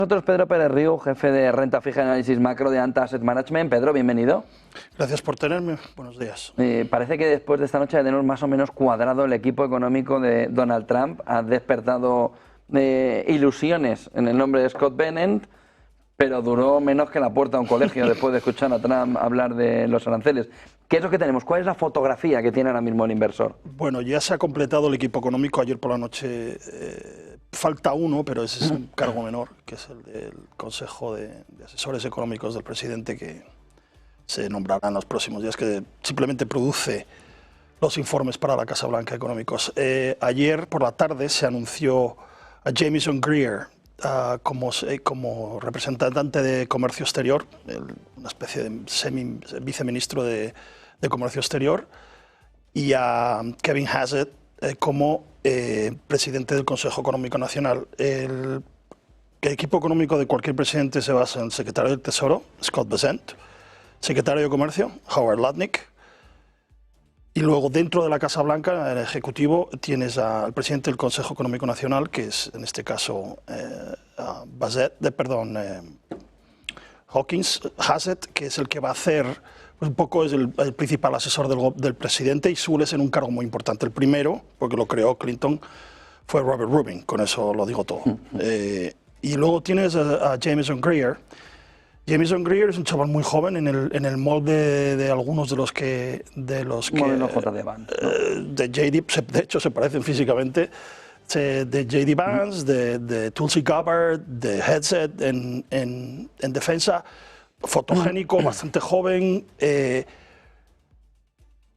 Nosotros, Pedro Pérez Riu, jefe de renta fija y análisis macro de Anta Asset Management. Pedro, bienvenido. Gracias por tenerme. Buenos días. Parece que después de esta noche ya tenemos más o menos cuadrado el equipo económico de Donald Trump. Ha despertado ilusiones en el nombre de Scott Bessent, pero duró menos que la puerta de un colegio después de escuchar a Trump hablar de los aranceles. ¿Qué es lo que tenemos? ¿Cuál es la fotografía que tiene ahora mismo el inversor? Bueno, ya se ha completado el equipo económico. Ayer por la noche falta uno, pero ese es un cargo menor, que es el del Consejo de Asesores Económicos del presidente, que se nombrará en los próximos días, que simplemente produce los informes para la Casa Blanca económicos. Ayer por la tarde se anunció a Jamieson Greer como representante de Comercio Exterior, una especie de viceministro de Comercio Exterior, y a Kevin Hassett como presidente del Consejo Económico Nacional. El equipo económico de cualquier presidente se basa en el secretario del Tesoro, Scott Bessent, secretario de Comercio, Howard Lutnick, y luego dentro de la Casa Blanca, en el Ejecutivo, tienes al presidente del Consejo Económico Nacional, que es en este caso Hassett, que es el que va a hacer, pues un poco es el principal asesor del presidente, y suele ser un cargo muy importante. El primero, porque lo creó Clinton, fue Robert Rubin, con eso lo digo todo. Y luego tienes a Jamieson Greer. Jamieson Greer es un chaval muy joven en el molde de algunos de los que Modelo J.D. Vance, ¿no? De JD, de hecho se parecen físicamente, de JD Vance, de Tulsi Gabbard, de Hegseth en defensa, fotogénico, bastante joven,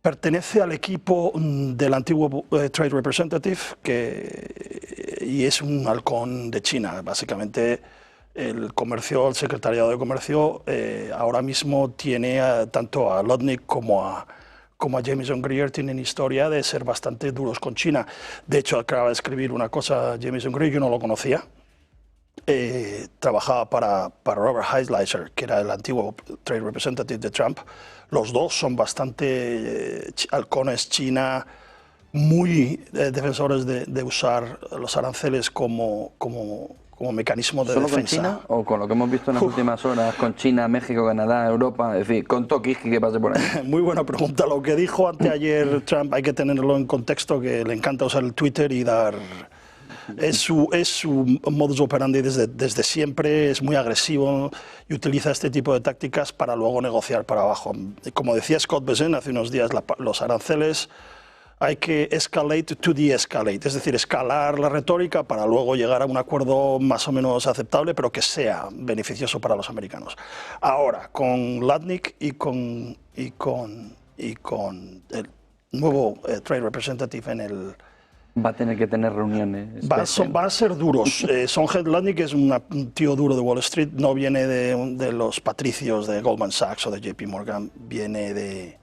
pertenece al equipo del antiguo Trade Representative y es un halcón de China, básicamente. El secretariado de comercio ahora mismo tiene tanto a Lutnick como a Jamieson Greer, tienen historia de ser bastante duros con China. De hecho, acaba de escribir una cosa Jamieson Greer, yo no lo conocía. Trabajaba para Robert Heisleiser, que era el antiguo Trade Representative de Trump. Los dos son bastante halcones China, muy defensores de usar los aranceles como mecanismo de ¿Solo defensa. con China o con lo que hemos visto en las últimas horas con China, México, Canadá, Europa, es decir, con Tokiski que pase por ahí? Muy buena pregunta. Lo que dijo anteayer Trump hay que tenerlo en contexto, que le encanta usar el Twitter y dar... Es su modus operandi desde siempre, es muy agresivo y utiliza este tipo de tácticas para luego negociar para abajo. Como decía Scott Bessent hace unos días, los aranceles hay que escalate to de-escalate, es decir, escalar la retórica para luego llegar a un acuerdo más o menos aceptable, pero que sea beneficioso para los americanos. Ahora, con Lutnick y con el nuevo Trade Representative en el... Va a tener que tener reuniones. Va a ser duros. Sonhead Lutnick es un tío duro de Wall Street, no viene de los patricios de Goldman Sachs o de JP Morgan, viene del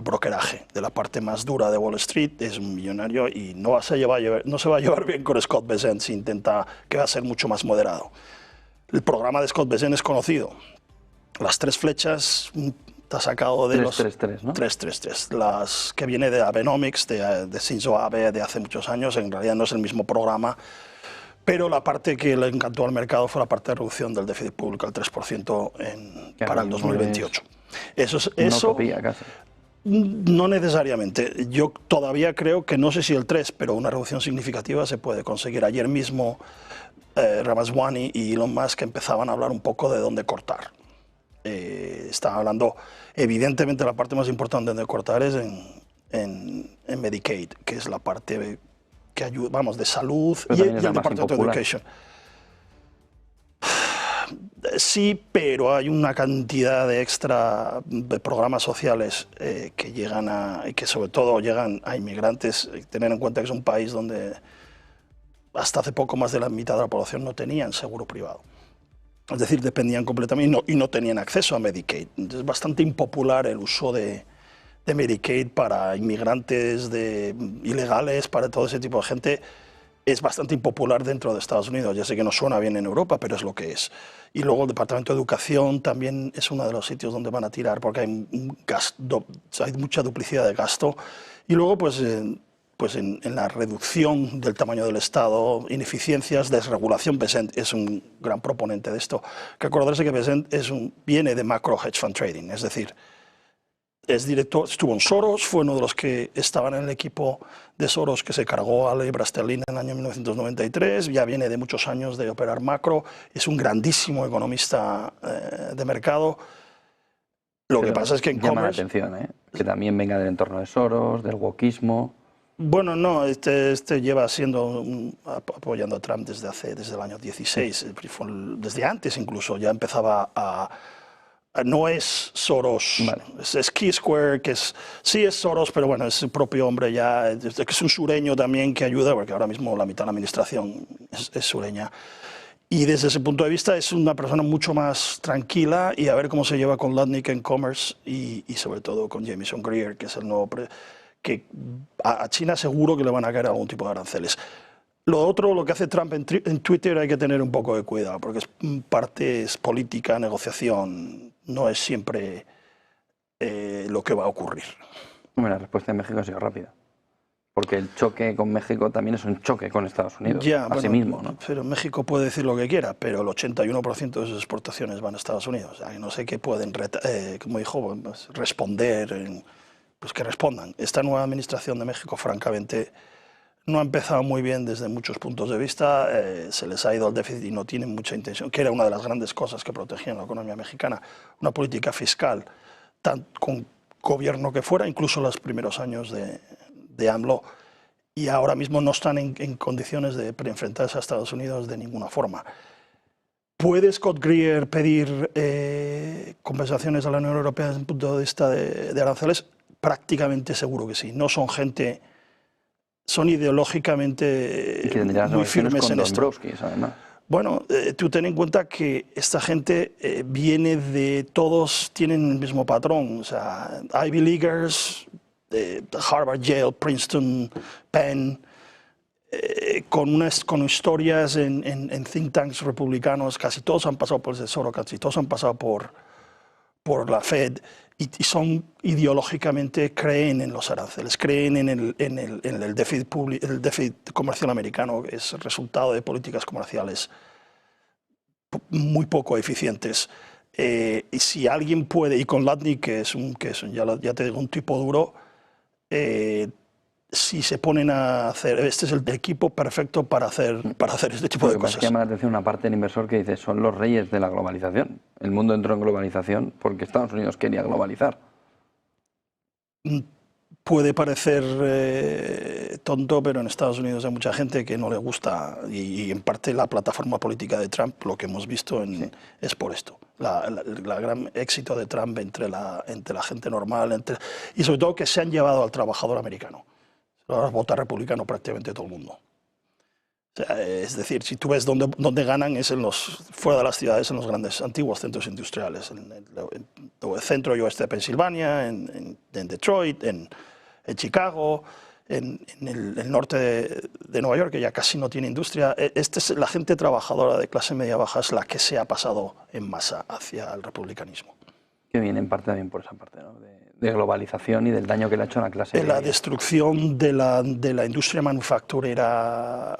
brokeraje, de la parte más dura de Wall Street, es un millonario y no se va a llevar bien con Scott Bessent si intenta que va a ser mucho más moderado. El programa de Scott Bessent es conocido. Las tres flechas está sacado de 333, ¿no? 333, las que viene de Abenomics, de Shinzo Abe, de hace muchos años. En realidad no es el mismo programa, pero la parte que le encantó al mercado fue la parte de reducción del déficit público al 3% para el 2028. Utopía, casi. No necesariamente. Yo todavía creo que no sé si el 3, pero una reducción significativa se puede conseguir. Ayer mismo Ramaswamy y Elon Musk empezaban a hablar un poco de dónde cortar. Estaban hablando, evidentemente la parte más importante de cortar es en Medicaid, que es la parte que ayuda, vamos, de salud y el Department of Education. Sí, pero hay una cantidad de extra de programas sociales que llegan y que sobre todo llegan a inmigrantes. Tener en cuenta que es un país donde hasta hace poco más de la mitad de la población no tenían seguro privado. Es decir, dependían completamente y no tenían acceso a Medicaid. Es bastante impopular el uso de Medicaid para inmigrantes ilegales, para todo ese tipo de gente. Es bastante impopular dentro de Estados Unidos. Ya sé que no suena bien en Europa, pero es lo que es. Y luego el Departamento de Educación también es uno de los sitios donde van a tirar, porque hay mucha duplicidad de gasto. Y luego, pues, pues en la reducción del tamaño del Estado, ineficiencias, desregulación. Bessent es un gran proponente de esto. Que acordarse que Bessent viene de macro hedge fund trading, es decir, es director, estuvo en Soros, fue uno de los que estaban en el equipo de Soros que se cargó a la libra esterlina en el año 1993, ya viene de muchos años de operar macro, es un grandísimo economista de mercado. Lo que pasa es que en llama la Commerce... atención, que también venga del entorno de Soros, del wokismo. Bueno, no, este lleva apoyando a Trump desde el año 16, desde antes incluso, ya empezaba no es Soros, Vale. es Key Square, sí es Soros, pero bueno, es su propio hombre ya, es un sureño también que ayuda, porque ahora mismo la mitad de la administración es sureña. Y desde ese punto de vista es una persona mucho más tranquila, y a ver cómo se lleva con Lutnick en Commerce y sobre todo con Jamieson Greer, que es el nuevo que a China seguro que le van a caer algún tipo de aranceles. Lo otro, lo que hace Trump en Twitter, hay que tener un poco de cuidado, porque es política, negociación, no es siempre lo que va a ocurrir. Bueno, la respuesta de México ha sido rápida, porque el choque con México también es un choque con Estados Unidos, mismo, ¿no? Pero México puede decir lo que quiera, pero el 81% de sus exportaciones van a Estados Unidos. O sea, no sé qué pueden, como dijo, pues, responder, pues que respondan. Esta nueva administración de México, francamente, no ha empezado muy bien desde muchos puntos de vista, se les ha ido al déficit y no tienen mucha intención, que era una de las grandes cosas que protegían la economía mexicana, una política fiscal, con gobierno que fuera, incluso los primeros años de AMLO, y ahora mismo no están en condiciones de enfrentarse a Estados Unidos de ninguna forma. ¿Puede Scott Greer pedir compensaciones a la Unión Europea desde el punto de vista de aranceles? Prácticamente seguro que sí. No son gente... son ideológicamente muy firmes en esto. Además. Bueno, tú ten en cuenta que esta gente viene de todos, tienen el mismo patrón, o sea, Ivy Leaguers, Harvard, Yale, Princeton, Penn, con historias en think tanks republicanos, casi todos han pasado por el Tesoro, casi todos han pasado por la Fed, y son ideológicamente, creen en los aranceles, creen en el déficit comercial americano, que es el resultado de políticas comerciales muy poco eficientes. Y si alguien puede, y con Lutnick, que es ya te digo, un tipo duro, si se ponen a hacer, este es el equipo perfecto para hacer este tipo de cosas. Llama la atención una parte del inversor que dice, son los reyes de la globalización. El mundo entró en globalización porque Estados Unidos quería globalizar. Puede parecer tonto, pero en Estados Unidos hay mucha gente que no le gusta, y en parte la plataforma política de Trump, lo que hemos visto es por esto. El gran éxito de Trump entre la gente normal, y sobre todo que se han llevado al trabajador americano. Ahora vota republicano prácticamente todo el mundo. O sea, es decir, si tú ves dónde ganan es fuera de las ciudades, en los grandes antiguos centros industriales, en el centro y oeste de Pensilvania, en Detroit, en Chicago, en el norte de Nueva York, que ya casi no tiene industria. La gente trabajadora de clase media baja es la que se ha pasado en masa hacia el republicanismo. Que viene en parte también por esa parte, ¿no? de globalización y del daño que le ha hecho a la clase media. La destrucción de la industria manufacturera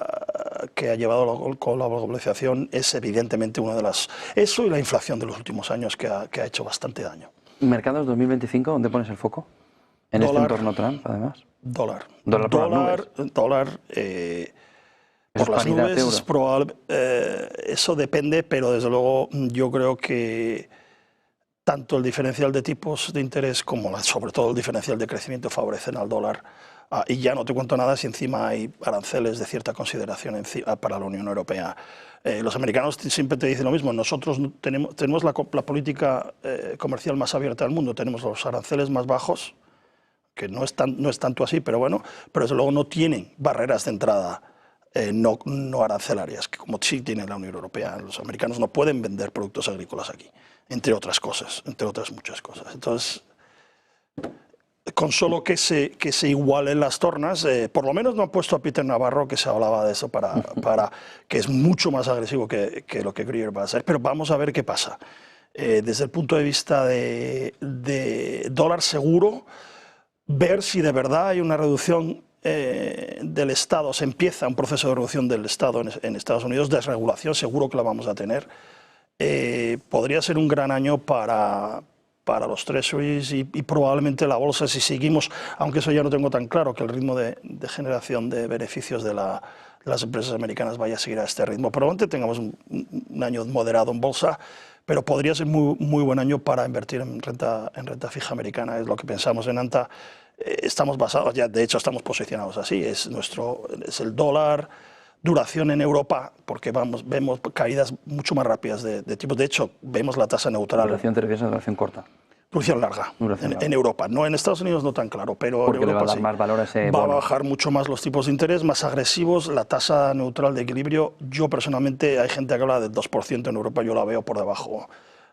que ha llevado con la globalización es evidentemente una de las... Eso y la inflación de los últimos años que ha hecho bastante daño. ¿Mercados 2025 dónde pones el foco? ¿En este entorno Trump, además? Dólar. Dólar por las nubes. Dólar por las nubes es probable. Eso depende, pero desde luego yo creo que tanto el diferencial de tipos de interés como sobre todo el diferencial de crecimiento favorecen al dólar. Y ya no te cuento nada si encima hay aranceles de cierta consideración para la Unión Europea. Los americanos siempre te dicen lo mismo, nosotros tenemos la política comercial más abierta del mundo, tenemos los aranceles más bajos, que no es tanto así, pero bueno, pero desde luego no tienen barreras de entrada no arancelarias, que como sí tiene la Unión Europea. Los americanos no pueden vender productos agrícolas aquí, entre otras cosas, entre otras muchas cosas. Entonces, con solo que se igualen las tornas, por lo menos no han puesto a Peter Navarro, que se hablaba de eso, que es mucho más agresivo que lo que Greer va a hacer, pero vamos a ver qué pasa. Desde el punto de vista de dólar seguro, ver si de verdad hay una reducción del Estado, se empieza un proceso de reducción del Estado en Estados Unidos, desregulación, seguro que la vamos a tener. Podría ser un gran año para los treasuries y probablemente la bolsa, si seguimos, aunque eso ya no tengo tan claro, que el ritmo de generación de beneficios de las empresas americanas vaya a seguir a este ritmo. Probablemente tengamos un año moderado en bolsa, pero podría ser muy buen año para invertir en renta fija americana, es lo que pensamos en ANTA. Estamos basados, ya de hecho estamos posicionados así, es el dólar, duración en Europa, porque vemos caídas mucho más rápidas de tipos. De hecho, vemos la tasa neutral. ¿Duración te refieres a duración corta? Duración larga, en Europa. No en Estados Unidos no tan claro, pero porque en Europa le va a dar más valor a ese va bono. a bajar mucho más los tipos de interés, más agresivos, la tasa neutral de equilibrio. Yo personalmente, hay gente que habla del 2% en Europa, yo la veo por debajo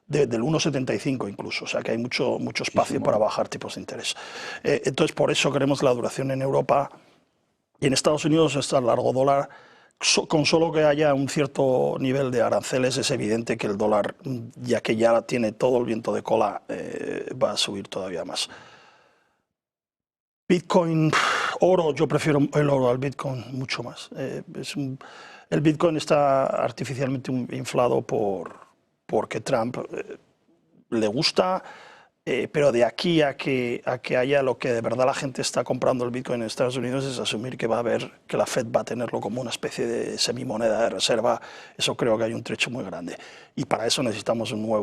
del 1,75 incluso, o sea que hay mucho espacio para bajar tipos de interés. Entonces, por eso queremos la duración en Europa y en Estados Unidos está el largo dólar. Con solo que haya un cierto nivel de aranceles es evidente que el dólar, ya que ya tiene todo el viento de cola, va a subir todavía más. Bitcoin, oro, yo prefiero el oro al Bitcoin mucho más. El Bitcoin está artificialmente inflado porque Trump le gusta, pero de aquí a que haya lo que de verdad la gente está comprando el Bitcoin en Estados Unidos es asumir que que la Fed va a tenerlo como una especie de semimoneda de reserva. Eso creo que hay un trecho muy grande. Y para eso necesitamos una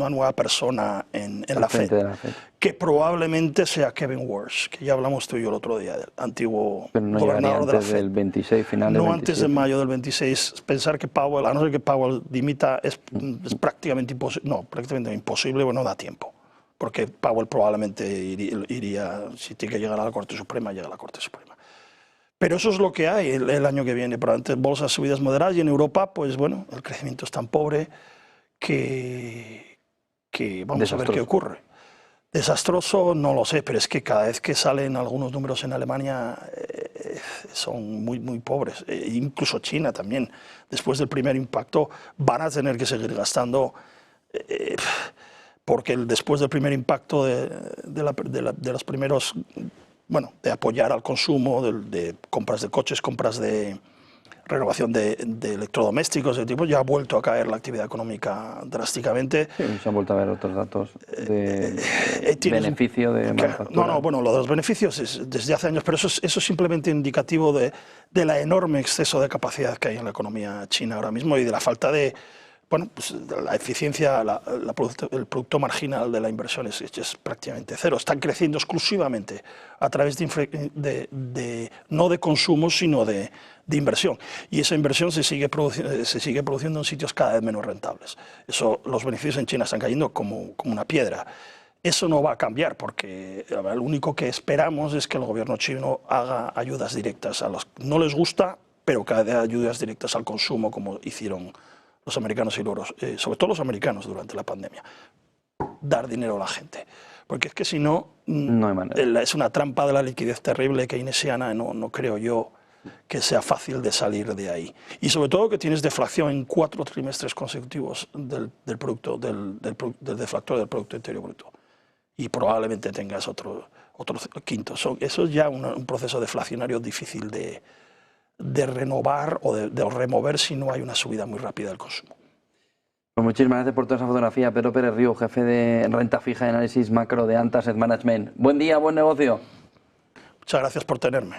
nueva persona en la Fed, que probablemente sea Kevin Warsh, que ya hablamos tú y yo el otro día, del antiguo gobernador de la Fed. Del 26, final del 27. No antes de mayo del 26. Pensar que Powell, a no ser que Powell dimita, es prácticamente imposible. No, prácticamente imposible, bueno, no da tiempo. Porque Powell probablemente iría, si tiene que llegar a la Corte Suprema, llega a la Corte Suprema. Pero eso es lo que hay el año que viene. Probablemente bolsas subidas moderadas y en Europa, pues bueno, el crecimiento es tan pobre que vamos a ver qué ocurre. Desastroso, no lo sé, pero es que cada vez que salen algunos números en Alemania son muy pobres. Incluso China también, después del primer impacto, van a tener que seguir gastando, porque después del primer impacto de los primeros, bueno, de apoyar al consumo, de compras de coches, compras de renovación de electrodomésticos, de tipo, ya ha vuelto a caer la actividad económica drásticamente. Sí, se han vuelto a ver otros datos de beneficio de manufactura. No, bueno, lo de los beneficios es desde hace años, pero eso es simplemente indicativo de la enorme exceso de capacidad que hay en la economía china ahora mismo y de la falta de, bueno, pues la eficiencia, el producto marginal de la inversión es prácticamente cero. Están creciendo exclusivamente a través no de consumo, sino de inversión. Y esa inversión se sigue produciendo en sitios cada vez menos rentables. Los beneficios en China están cayendo como una piedra. Eso no va a cambiar porque lo único que esperamos es que el gobierno chino haga ayudas directas a los que no les gusta, pero que haga ayudas directas al consumo como hicieron los americanos y sobre todo los americanos durante la pandemia. Dar dinero a la gente. Porque es que si no, no hay manera. Es una trampa de la liquidez terrible keynesiana, no creo yo que sea fácil de salir de ahí. Y sobre todo que tienes deflación en 4 trimestres consecutivos del deflactor del Producto Interior Bruto. Y probablemente tengas otro quinto. Eso es ya un proceso deflacionario difícil de renovar o de remover si no hay una subida muy rápida del consumo. Pues muchísimas gracias por toda esa fotografía. Pedro Pérez Río, jefe de renta fija y análisis macro de ANTA Asset Management. Buen día, buen negocio. Muchas gracias por tenerme.